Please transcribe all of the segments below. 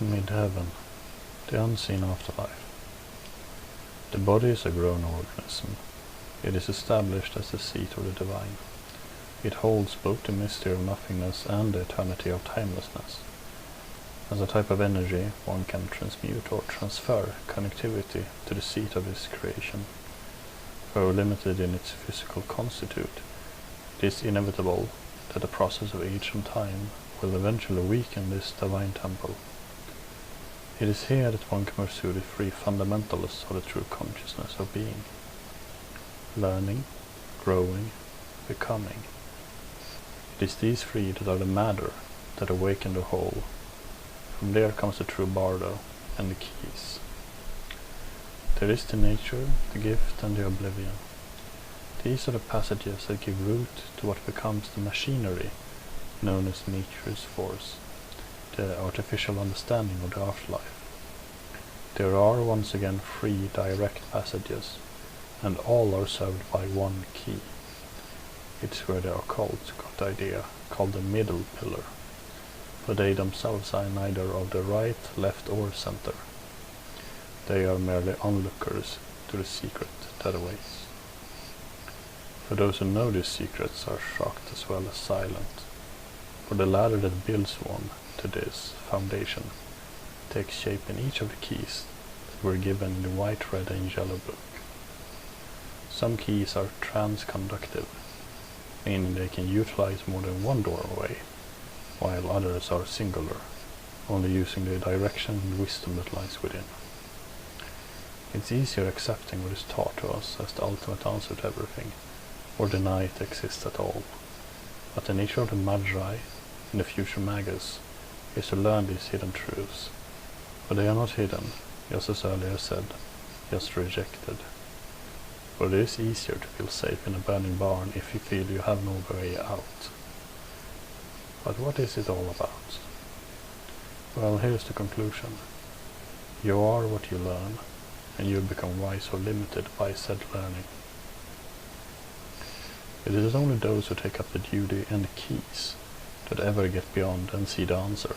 Mid-heaven, the unseen afterlife. The body is a grown organism. It is established as the seat of the divine. It holds both the mystery of nothingness and the eternity of timelessness. As a type of energy, one can transmute or transfer connectivity to the seat of its creation. Though limited in its physical constitute, it is inevitable that the process of age and time will eventually weaken this divine temple. It is here that one can pursue the three fundamentals of the true consciousness of being: learning, growing, becoming. It is these three that are the matter that awaken the whole. From there comes the true bardo and the keys. There is the nature, the gift, and the oblivion. These are the passages that give root to what becomes the machinery known as nature's force, the artificial understanding of the afterlife. There are once again three direct passages, and all are served by one key. It's where the occult got the idea, called the middle pillar, for they themselves are neither of the right, left, or center. They are merely onlookers to the secret that awaits. For those who know these secrets are shocked as well as silent, for the ladder that builds one to this foundation takes shape in each of the keys that were given in the white, red, and yellow book. Some keys are transconductive, meaning they can utilize more than one doorway, while others are singular, only using the direction and wisdom that lies within. It's easier accepting what is taught to us as the ultimate answer to everything, or deny it exists at all. But the nature of the Magi and the future Magus is to learn these hidden truths, for they are not hidden, just as earlier said, just rejected. For it is easier to feel safe in a burning barn if you feel you have no way out. But what is it all about? Well, here's the conclusion. You are what you learn, and you become wise or limited by said learning. It is only those who take up the duty and the keys that ever get beyond and see the answer.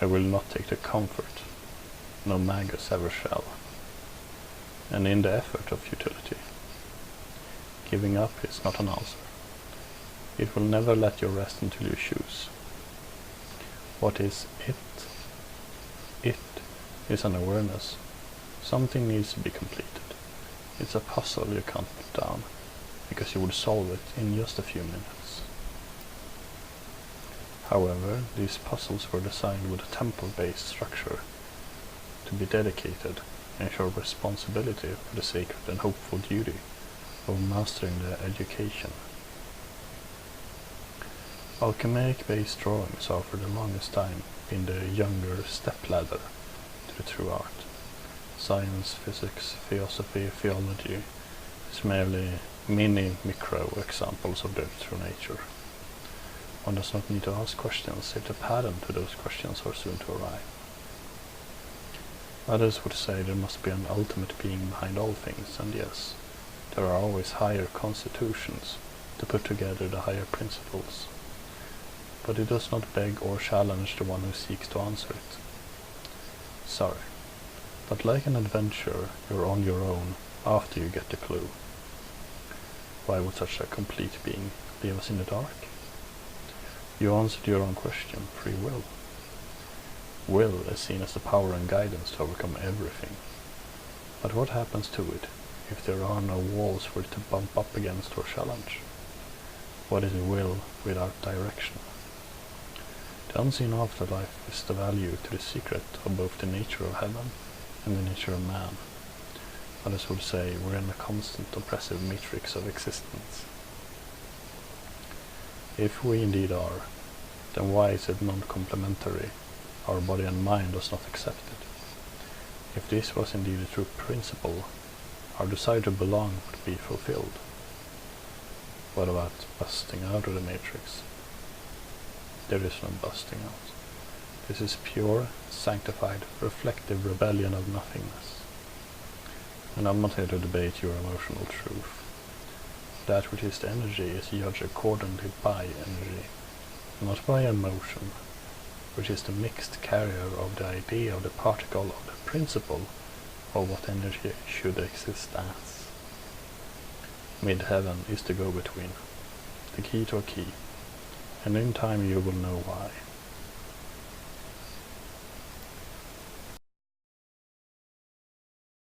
I will not take the comfort, no Magus ever shall. And in the effort of futility, giving up is not an answer. It will never let you rest until you choose. What is it? It is an awareness. Something needs to be completed. It's a puzzle you can't put down, because you would solve it in just a few minutes. However, these puzzles were designed with a temple-based structure to be dedicated and show responsibility for the sacred and hopeful duty of mastering the education. Alchemaic-based drawings are for the longest time been the younger stepladder to the true art. Science, physics, philosophy, theology is merely micro examples of the true nature. One does not need to ask questions if the pattern to those questions are soon to arrive. Others would say there must be an ultimate being behind all things, and yes, there are always higher constitutions to put together the higher principles. But it does not beg or challenge the one who seeks to answer it. Sorry, but like an adventurer, you're on your own after you get the clue. Why would such a complete being leave us in the dark? You answered your own question, free will. Will is seen as the power and guidance to overcome everything. But what happens to it if there are no walls for it to bump up against or challenge? What is will without direction? The unseen afterlife is the value to the secret of both the nature of heaven and the nature of man. Others would say we're in a constant oppressive matrix of existence. If we indeed are, then why is it non-complementary? Our body and mind does not accept it. If this was indeed a true principle, our desire to belong would be fulfilled. What about busting out of the matrix? There is no busting out. This is pure, sanctified, reflective rebellion of nothingness. And I'm not here to debate your emotional truth. That which is the energy is judged accordingly by energy, not by emotion, which is the mixed carrier of the idea of the particle of the principle of what energy should exist as. Mid-heaven is the go-between, the key to a key, and in time you will know why.